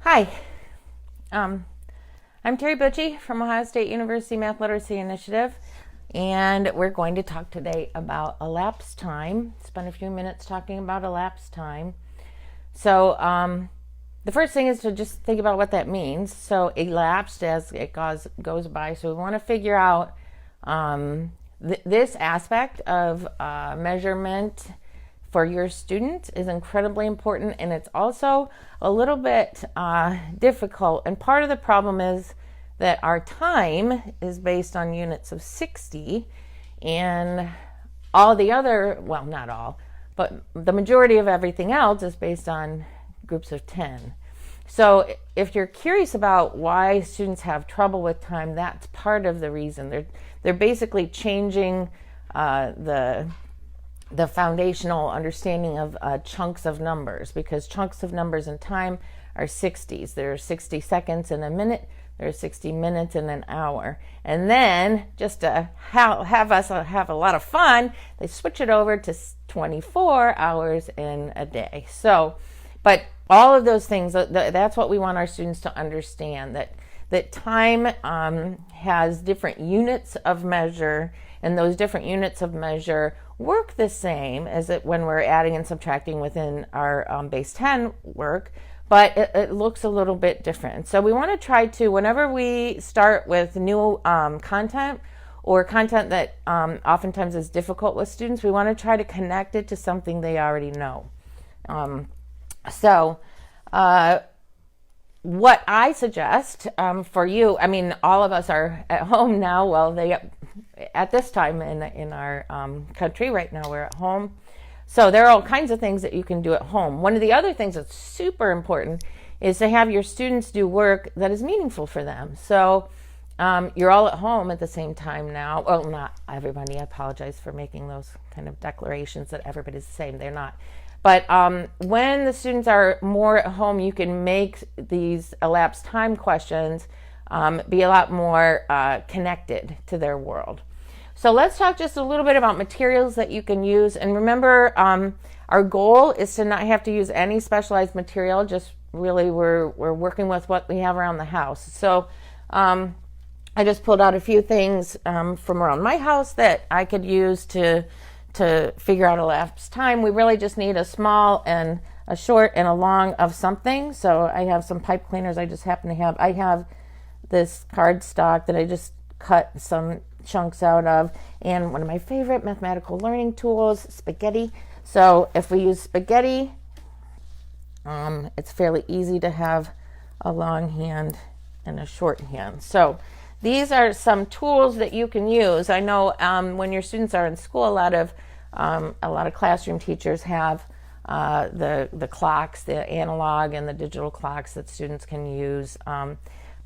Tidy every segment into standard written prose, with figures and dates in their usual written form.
Hi, I'm Terry Butchie from Ohio State University Math Literacy Initiative, and we're going to talk today about elapsed time. Spend a few minutes talking about elapsed time. So the first thing is to just think about what that means. So elapsed as it goes by. So we want to figure out this aspect of measurement for your student is incredibly important, and it's also a little bit difficult. And part of the problem is that our time is based on units of 60, and all the other, well, not all, but the majority of everything else is based on groups of 10. So if you're curious about why students have trouble with time, that's part of the reason. They're basically changing the foundational understanding of chunks of numbers, because chunks of numbers in time are 60s. There are 60 seconds in a minute, there are 60 minutes in an hour. And then, just to have us have a lot of fun, they switch it over to 24 hours in a day. So, but all of those things, that's what we want our students to understand, that time has different units of measure, and those different units of measure work the same as it when we're adding and subtracting within our base 10 work, but it looks a little bit different. So we want to try to, whenever we start with new content or content that oftentimes is difficult with students, we want to try to connect it to something they already know. What I suggest for you, I mean, all of us are at home now. Well, at this time in our country right now, we're at home. So there are all kinds of things that you can do at home. One of the other things that's super important is to have your students do work that is meaningful for them. So you're all at home at the same time now. Well, not everybody. I apologize for making those kind of declarations that everybody's the same. They're not. But when the students are more at home, you can make these elapsed time questions be a lot more connected to their world. So let's talk just a little bit about materials that you can use. And remember, our goal is to not have to use any specialized material. Just really we're working with what we have around the house. So I just pulled out a few things from around my house that I could use to figure out elapsed time. We really just need a small and a short and a long of something. So I have some pipe cleaners. I have this cardstock that I just cut some chunks out of, and one of my favorite mathematical learning tools, spaghetti. So if we use spaghetti, it's fairly easy to have a long hand and a short hand. So these are some tools that you can use. I know when your students are in school, a lot of classroom teachers have the clocks, the analog and the digital clocks that students can use,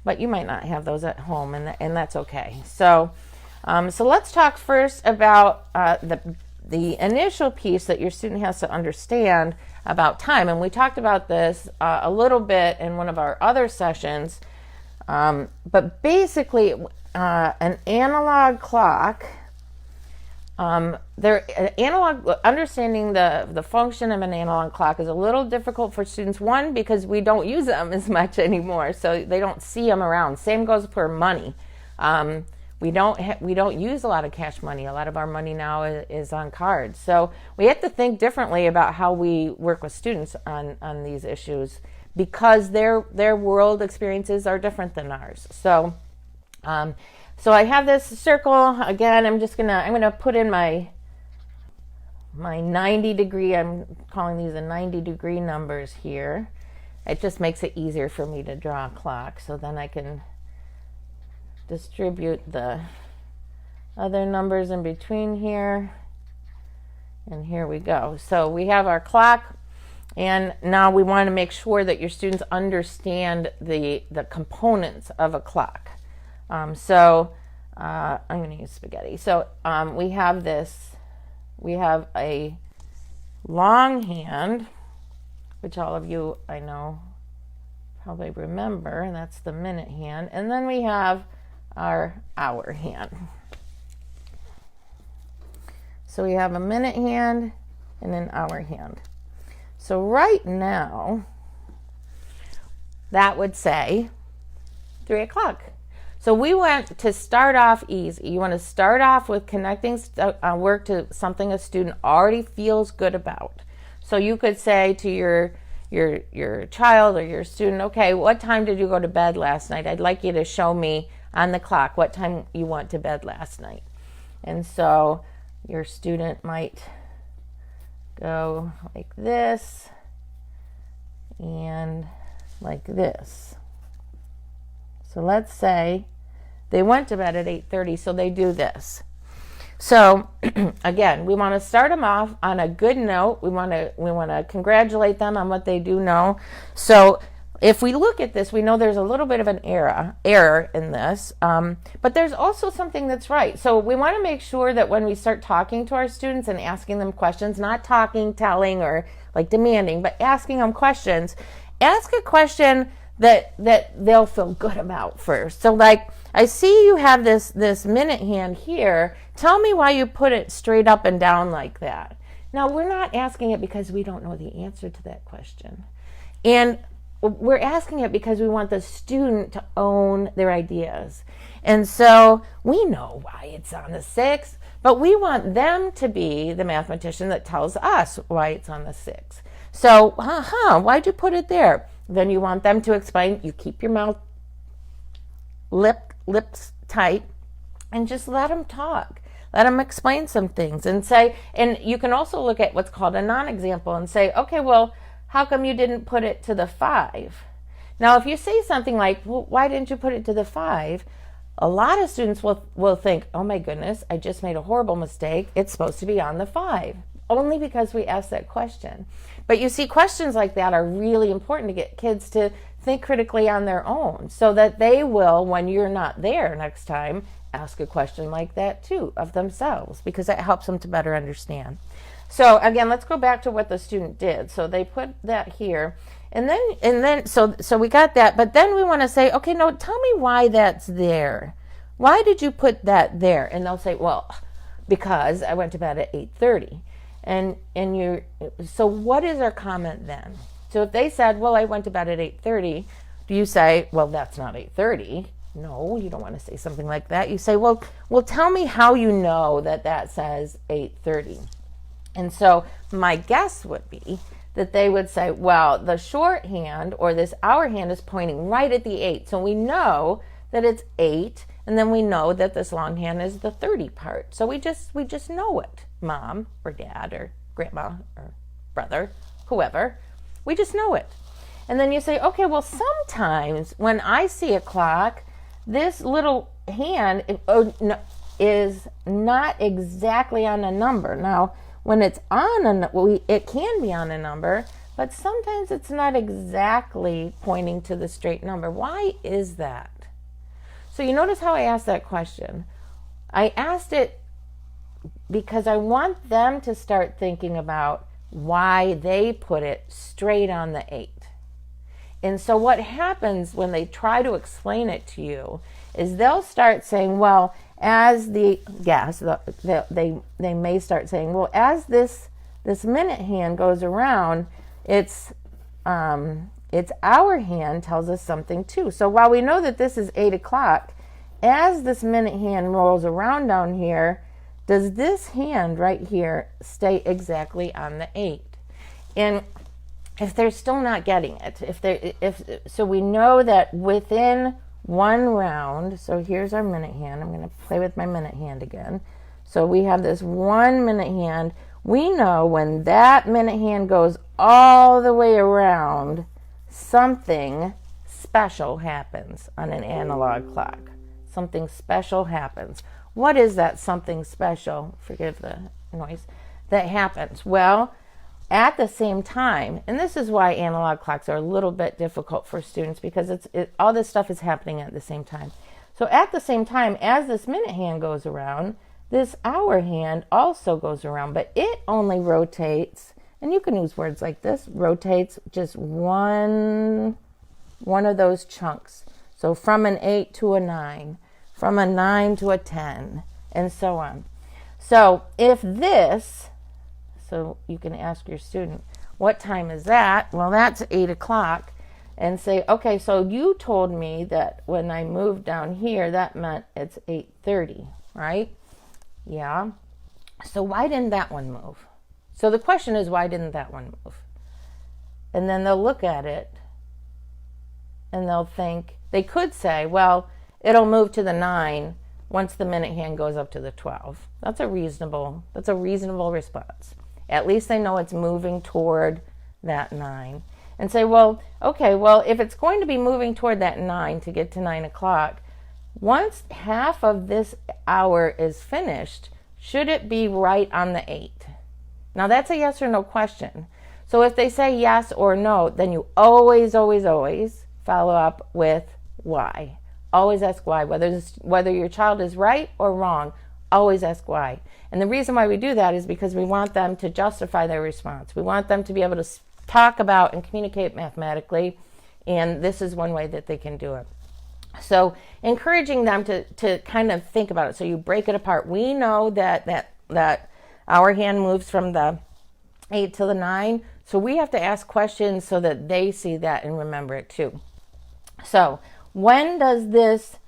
but you might not have those at home, and that's okay. So let's talk first about the initial piece that your student has to understand about time, and we talked about this a little bit in one of our other sessions. But basically, an analog clock, understanding the function of an analog clock is a little difficult for students. One, because we don't use them as much anymore, so they don't see them around. Same goes for money. We don't use a lot of cash money. A lot of our money now is on cards. So we have to think differently about how we work with students on these issues, because their world experiences are different than ours. So I have this circle again. I'm gonna put in my 90 degree. I'm calling these the 90 degree numbers here. It just makes it easier for me to draw a clock. So then I can distribute the other numbers in between here, and here we go. So we have our clock. And now we want to make sure that your students understand the components of a clock. I'm going to use spaghetti. So we have a long hand, which all of you I know probably remember, and that's the minute hand. And then we have our hour hand. So we have a minute hand and an hour hand. So right now, that would say 3 o'clock. So we want to start off easy. You want to start off with connecting work to something a student already feels good about. So you could say to your child or your student, okay, what time did you go to bed last night? I'd like you to show me on the clock what time you went to bed last night. And so your student might go like this and like this. So let's say they went to bed at 8:30, so they do this. So again, we want to start them off on a good note. We want to congratulate them on what they do know. So if we look at this, we know there's a little bit of an error in this, but there's also something that's right. So we want to make sure that when we start talking to our students and asking them questions, not talking, telling, or like demanding, but asking them questions, ask a question that they'll feel good about first. So like, I see you have this minute hand here. Tell me why you put it straight up and down like that. Now, we're not asking it because we don't know the answer to that question. And we're asking it because we want the student to own their ideas. And so we know why it's on the 6th, but we want them to be the mathematician that tells us why it's on the 6th. So, why'd you put it there? Then you want them to explain. You keep your mouth lips tight and just let them talk. Let them explain some things and say, and you can also look at what's called a non-example and say, okay, well, how come you didn't put it to the 5? Now, if you say something like, well, why didn't you put it to the 5? A lot of students will think, oh my goodness, I just made a horrible mistake. It's supposed to be on the 5. Only because we asked that question. But you see, questions like that are really important to get kids to think critically on their own so that they will, when you're not there next time, ask a question like that too of themselves, because that helps them to better understand. So again, let's go back to what the student did. So they put that here, and then so we got that, but then we want to say, okay, no, tell me why that's there. Why did you put that there? And they'll say, well, because I went to bed at 8:30. So what is our comment then? So if they said, well, I went to bed at 8:30, do you say, well, that's not 8:30? No, you don't want to say something like that. You say, well, tell me how you know that says 8:30. And so my guess would be that they would say, well, the shorthand or this hour hand is pointing right at the 8. So we know that it's 8, and then we know that this longhand is the 30 part. So we just know it, mom or dad or grandma or brother, whoever. We just know it. And then you say, okay, well, sometimes when I see a clock, this little hand is not exactly on a number. Now, when it's on it can be on a number, but sometimes it's not exactly pointing to the straight number. Why is that? So you notice how I asked that question. I asked it because I want them to start thinking about why they put it straight on the 8. And so what happens when they try to explain it to you is they'll start saying, well, as they may start saying, well, as this minute hand goes around, its hour hand tells us something too. So while we know that this is 8 o'clock, as this minute hand rolls around down here, does this hand right here stay exactly on the 8? And if they're still not getting it, so we know that within one round, so here's our minute hand. I'm going to play with my minute hand again. So we have this 1 minute hand. We know when that minute hand goes all the way around, something special happens on an analog clock. Something special happens. What is that something special? Forgive the noise. That happens. Well, at the same time, and this is why analog clocks are a little bit difficult for students, because all this stuff is happening at the same time. So at the same time, as this minute hand goes around, this hour hand also goes around, but it only rotates, and you can use words like this, rotates just one of those chunks. So from an 8 to a 9, from a 9 to a 10, and so on. So if this, so you can ask your student, what time is that? Well, that's 8 o'clock. and say, okay, so you told me that when I moved down here, that meant it's 8:30, right? Yeah. So why didn't that one move? So the question is, why didn't that one move? And then they'll look at it and they'll think, they could say, well, it'll move to the 9 once the minute hand goes up to the 12. That's a reasonable response. At least they know it's moving toward that 9. And say, well, okay, well, if it's going to be moving toward that 9 to get to 9 o'clock, once half of this hour is finished, should it be right on the 8? Now, that's a yes or no question. So if they say yes or no, then you always, always, always follow up with why. Always ask why. Whether your child is right or wrong, always ask why. And the reason why we do that is because we want them to justify their response. We want them to be able to talk about and communicate mathematically, and this is one way that they can do it. So encouraging them to kind of think about it. So you break it apart. We know that our hand moves from the 8 to the 9, so we have to ask questions so that they see that and remember it too. So when does this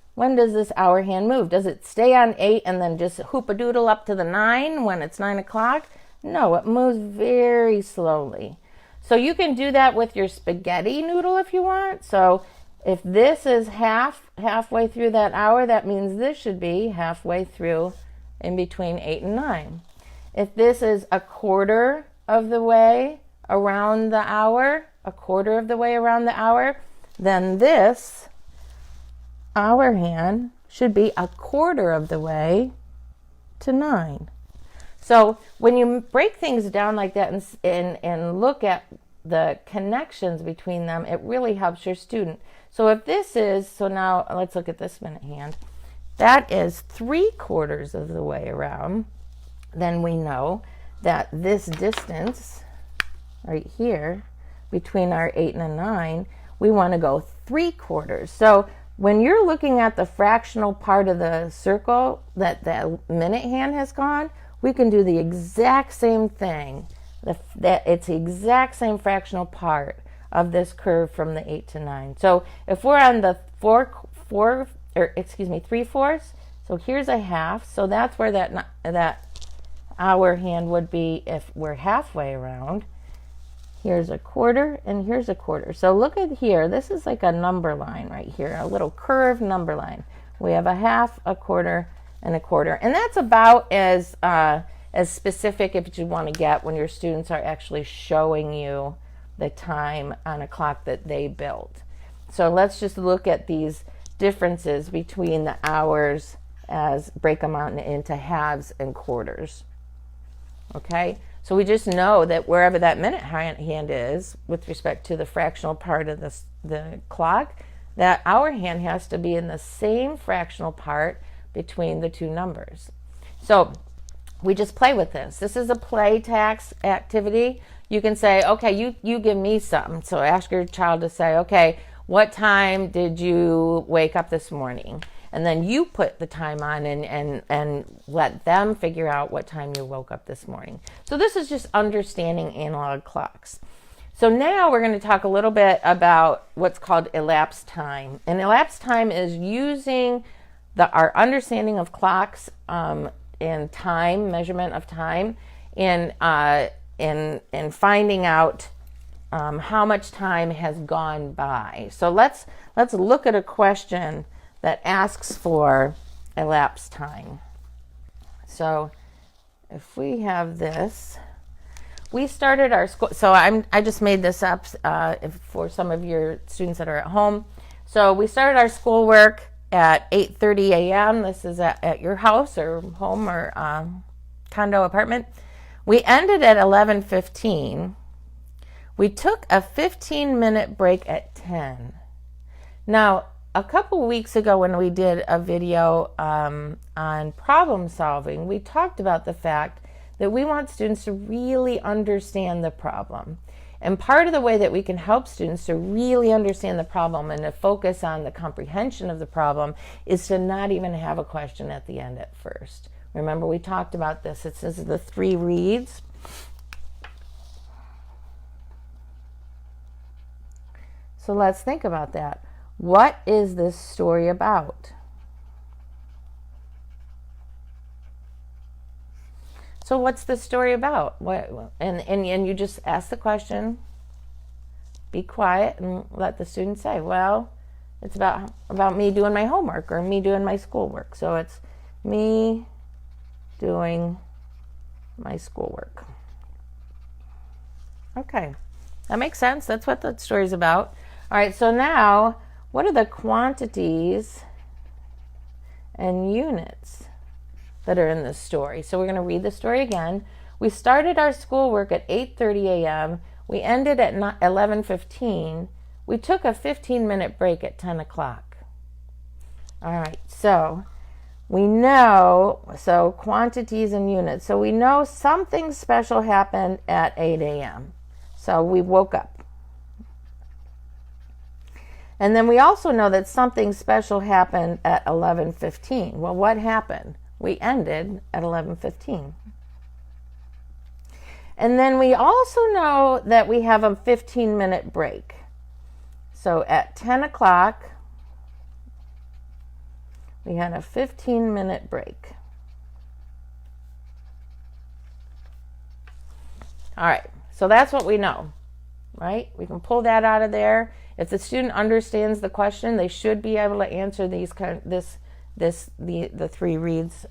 hour hand move? Does it stay on 8 and then just hoop-a-doodle up to the 9 when it's 9 o'clock? No, it moves very slowly. So you can do that with your spaghetti noodle if you want. So if this is halfway through that hour, that means this should be halfway through in between 8 and 9. If this is a quarter of the way around the hour, then this hour hand should be a quarter of the way to 9. So when you break things down like that and look at the connections between them, it really helps your student. So if this is, so now let's look at this minute hand. That is 3/4 of the way around. Then we know that this distance right here between our 8 and a 9, we want to go 3/4. So when you're looking at the fractional part of the circle that the minute hand has gone, we can do the exact same thing. It's the exact same fractional part of this curve from the 8 to 9. So if we're on the 3/4, so here's a half. So that's where that hour hand would be if we're halfway around. Here's a quarter and here's a quarter. So look at here. This is like a number line right here, a little curved number line. We have a half, a quarter, and a quarter. And that's about as specific as you want to get when your students are actually showing you the time on a clock that they built. So let's just look at these differences between the hours as break them out into halves and quarters. Okay, so we just know that wherever that minute hand is with respect to the fractional part of the clock, that hour hand has to be in the same fractional part between the two numbers. So we just play with this. This is a play tax activity. You can say, okay, you give me something. So ask your child to say, okay, what time did you wake up this morning? And then you put the time on and let them figure out what time you woke up this morning. So this is just understanding analog clocks. So now we're going to talk a little bit about what's called elapsed time. And elapsed time is using our understanding of clocks and time, measurement of time, and finding out how much time has gone by. So let's look at a question that asks for elapsed time. So if we have this, we started our school. So I just made this up for some of your students that are at home. So we started our schoolwork at 8:30 a.m. This is at your house or home or condo apartment. We ended at 11:15. We took a 15-minute break at 10. Now, a couple weeks ago when we did a video on problem solving, we talked about the fact that we want students to really understand the problem. And part of the way that we can help students to really understand the problem and to focus on the comprehension of the problem is to not even have a question at the end at first. Remember, we talked about this. It says the 3 reads. So let's think about that. What is this story about? So what's the story about? And you just ask the question, be quiet, and let the student say, well, it's about me doing my homework or me doing my schoolwork. So it's me doing my schoolwork. Okay, that makes sense. That's what the story's about. All right, so now, what are the quantities and units that are in this story? So we're going to read the story again. We started our schoolwork at 8:30 a.m. We ended at 11:15. We took a 15-minute break at 10 o'clock. All right, so we know, so quantities and units. So we know something special happened at 8 a.m. So we woke up. And then we also know that something special happened at 11:15. Well, what happened? We ended at 11:15. And then we also know that we have a 15-minute break. So at 10 o'clock, we had a 15-minute break. All right, so that's what we know, right? We can pull that out of there. If the student understands the question, they should be able to answer the three reads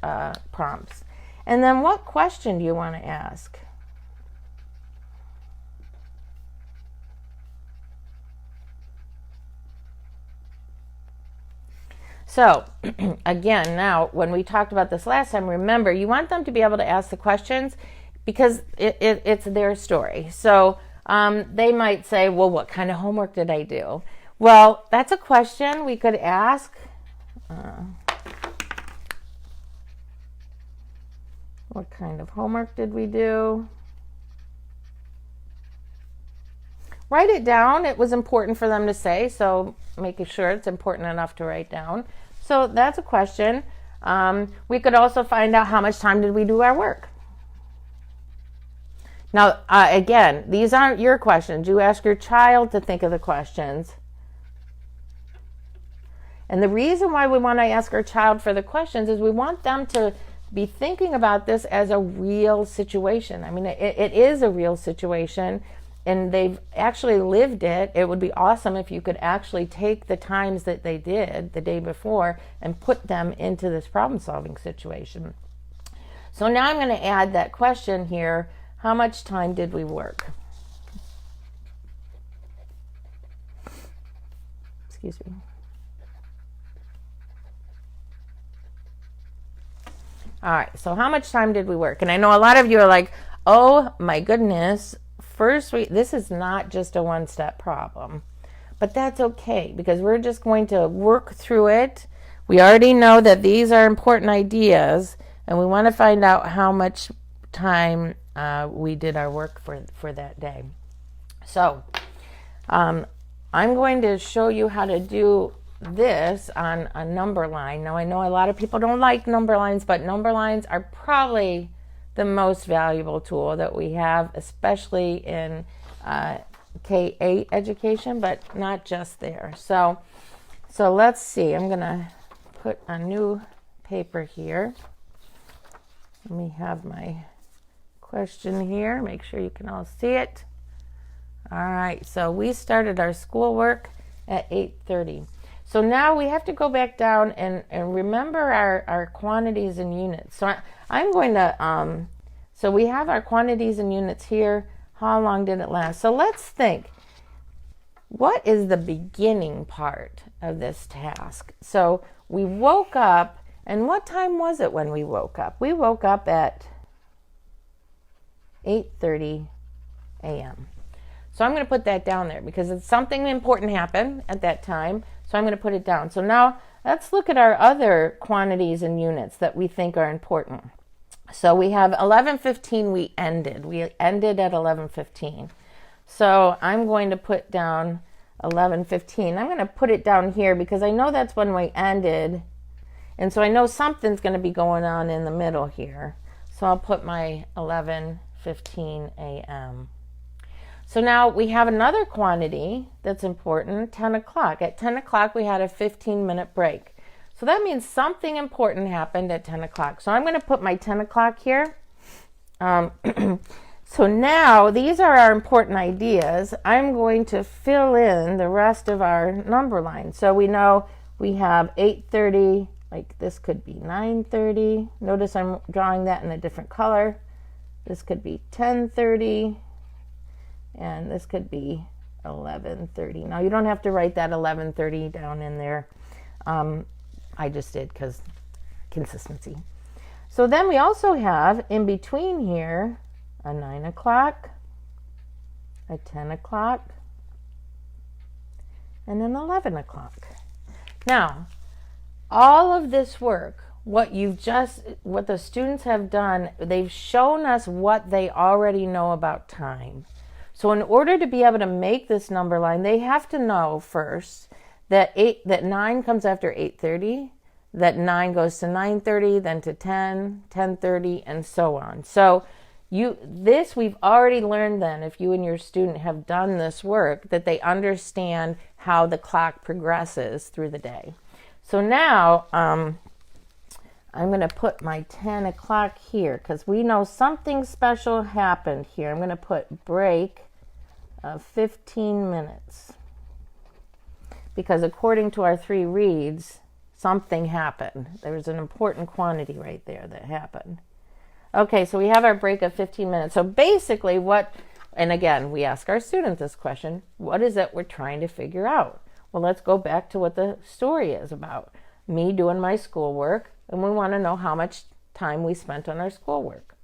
prompts. And then what question do you want to ask? So again, now when we talked about this last time, remember you want them to be able to ask the questions because it's their story. So they might say, well, what kind of homework did I do? Well, that's a question we could ask. What kind of homework did we do? Write it down. It was important for them to say, so making sure it's important enough to write down. So that's a question. We could also find out how much time did we do our work. Now, again, these aren't your questions. You ask your child to think of the questions. And the reason why we want to ask our child for the questions is we want them to be thinking about this as a real situation. I mean, it is a real situation, and they've actually lived it. It would be awesome if you could actually take the times that they did the day before and put them into this problem-solving situation. So now I'm going to add that question here. How much time did we work? Excuse me. All right, so how much time did we work? And I know a lot of you are like, oh my goodness, this is not just a one-step problem. But that's okay, because we're just going to work through it. We already know that these are important ideas, and we want to find out how much time we did our work for that day. So I'm going to show you how to do this on a number line. Now I know a lot of people don't like number lines, but number lines are probably the most valuable tool that we have, especially in K-8 education, but not just there. So let's see. I'm going to put a new paper here. Let me have my question here. Make sure you can all see it. All right. So we started our schoolwork at 8:30. So now we have to go back down and remember our quantities and units. So I'm going to, so we have our quantities and units here. How long did it last? So let's think. What is the beginning part of this task? So we woke up, and what time was it when we woke up? We woke up at 8:30 a.m. So I'm going to put that down there because it's something important happened at that time. So I'm going to put it down. So now let's look at our other quantities and units that we think are important. So we have 11:15 we ended. We ended at 11:15. So I'm going to put down 11:15. I'm going to put it down here because I know that's when we ended. And so I know something's going to be going on in the middle here. So I'll put my 11:15 a.m. So now we have another quantity that's important, 10 o'clock. At 10 o'clock, we had a 15-minute break. So that means something important happened at 10 o'clock. So I'm going to put my 10 o'clock here. So now these are our important ideas. I'm going to fill in the rest of our number line. So we know we have 8:30, like this could be 9:30. Notice I'm drawing that in a different color. This could be 10:30, and this could be 11:30. Now you don't have to write that 11:30 down in there. I just did because consistency. So then we also have in between here a 9 o'clock, a 10 o'clock, and an 11 o'clock. Now, all of this work, what the students have done, they've shown us what they already know about time. So in order to be able to make this number line, they have to know first that 9 comes after 8:30, that 9 goes to 9:30, then to 10, 10:30, and so on. So we've already learned then, if you and your student have done this work, that they understand how the clock progresses through the day. So now I'm going to put my 10 o'clock here because we know something special happened here. I'm going to put break of 15 minutes because according to our 3 reads, something happened. There was an important quantity right there that happened. Okay, so we have our break of 15 minutes. So basically and again, we ask our students this question, what is it we're trying to figure out? Well, let's go back to what the story is about. Me doing my schoolwork, and we want to know how much time we spent on our schoolwork.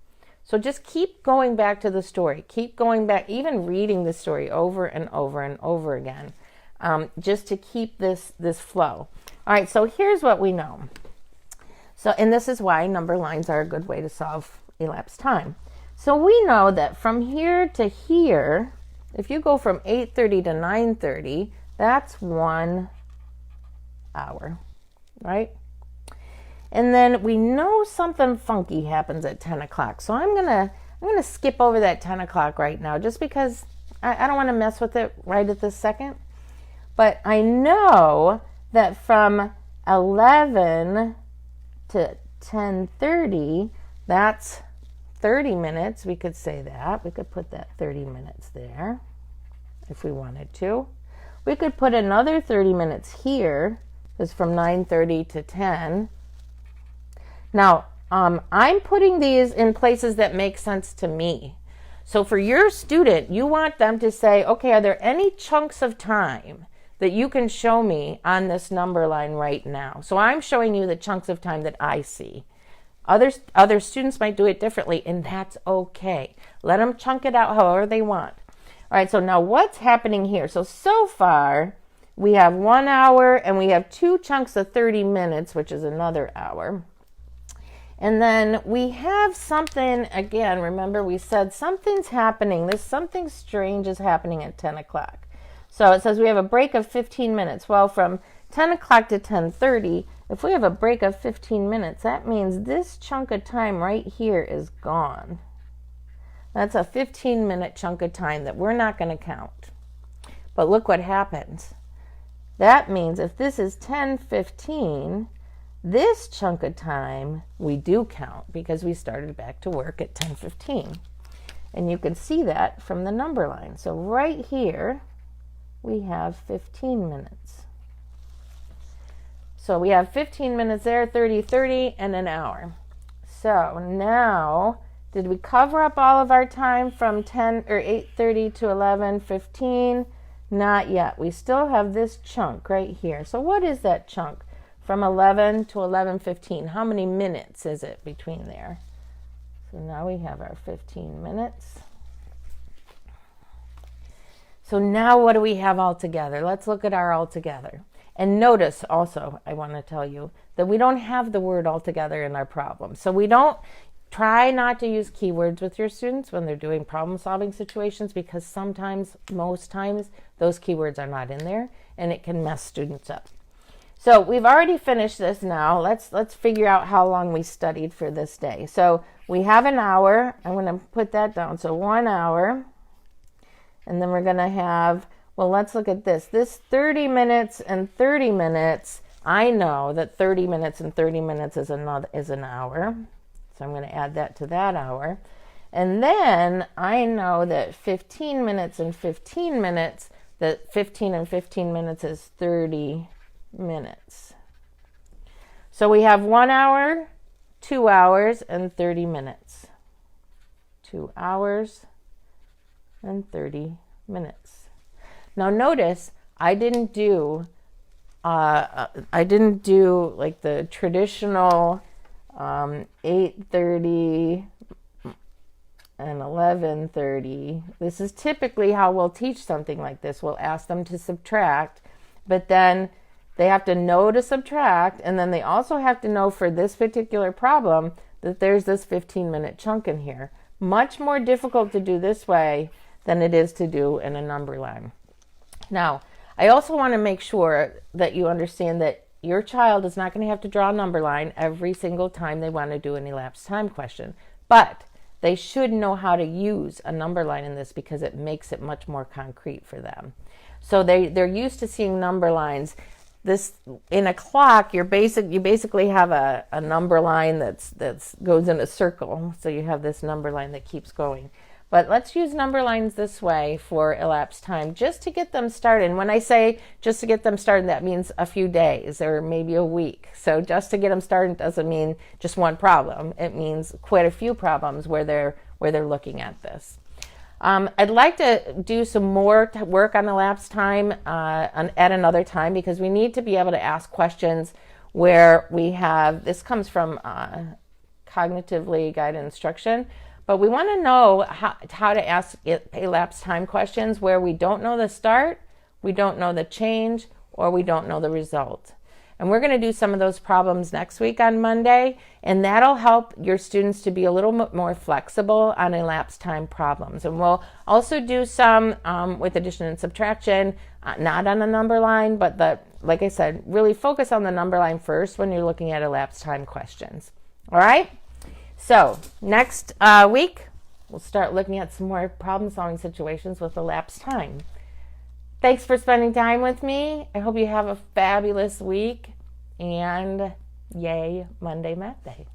So just keep going back to the story. Keep going back, even reading the story over and over and over again, just to keep this flow. All right, so here's what we know. So, and this is why number lines are a good way to solve elapsed time. So we know that from here to here, if you go from 8:30 to 9:30, that's 1 hour, right? And then we know something funky happens at 10 o'clock. So I'm gonna skip over that 10 o'clock right now, just because I don't want to mess with it right at this second. But I know that from 11 to 10:30, that's 30 minutes. We could say that. We could put that 30 minutes there if we wanted to. We could put another 30 minutes here, because from 9:30 to 10. Now, I'm putting these in places that make sense to me. So for your student, you want them to say, okay, are there any chunks of time that you can show me on this number line right now? So I'm showing you the chunks of time that I see. Other students might do it differently, and that's okay. Let them chunk it out however they want. All right, so now what's happening here? So far, we have 1 hour, and we have 2 chunks of 30 minutes, which is another hour. And then we have something, again, remember we said something's happening. Something strange is happening at 10 o'clock. So it says we have a break of 15 minutes. Well, from 10 o'clock to 10:30, if we have a break of 15 minutes, that means this chunk of time right here is gone. That's a 15-minute chunk of time that we're not going to count. But look what happens. That means if this is 10:15, this chunk of time we do count because we started back to work at 10:15. And you can see that from the number line. So right here, we have 15 minutes. So we have 15 minutes there, 30, 30, and an hour. So now, did we cover up all of our time from 8:30 to 11:15? Not yet. We still have this chunk right here. So what is that chunk? From 11 to 11:15. How many minutes is it between there? So now we have our 15 minutes. So now what do we have all together? Let's look at our all together. And notice also, I want to tell you, that we don't have the word all together in our problem. So we don't try not to use keywords with your students when they're doing problem solving situations, because sometimes, most times, those keywords are not in there and it can mess students up. So we've already finished this now. Let's figure out how long we studied for this day. So we have an hour. I'm going to put that down. So 1 hour. And then we're going to have, well, let's look at this. This 30 minutes and 30 minutes, I know that 30 minutes and 30 minutes is an hour. So I'm going to add that to that hour. And then I know that 15 minutes and 15 minutes, that 15 and 15 minutes is 30 minutes. So we have 1 hour, 2 hours, and 30 minutes. 2 hours and 30 minutes. Now notice I didn't do like the traditional 8:30 and 11:30. This is typically how we'll teach something like this. We'll ask them to subtract, but then they have to know to subtract, and then they also have to know for this particular problem that there's this 15-minute chunk in here. Much more difficult to do this way than it is to do in a number line. Now, I also want to make sure that you understand that your child is not going to have to draw a number line every single time they want to do an elapsed time question, but they should know how to use a number line in this because it makes it much more concrete for them. So they're used to seeing number lines. This in a clock, you basically have a number line that's goes in a circle. So you have this number line that keeps going. But let's use number lines this way for elapsed time just to get them started. And when I say just to get them started, that means a few days or maybe a week. So just to get them started doesn't mean just one problem. It means quite a few problems where they're looking at this. I'd like to do some more work on elapsed time at another time because we need to be able to ask questions where we have, this comes from cognitively guided instruction, but we want to know how to ask elapsed time questions where we don't know the start, we don't know the change, or we don't know the result. And we're going to do some of those problems next week on Monday, and that'll help your students to be a little bit more flexible on elapsed time problems. And we'll also do some with addition and subtraction, not on a number line, but like I said, really focus on the number line first when you're looking at elapsed time questions. All right? So next week, we'll start looking at some more problem-solving situations with elapsed time. Thanks for spending time with me. I hope you have a fabulous week, and yay, Monday Math Day.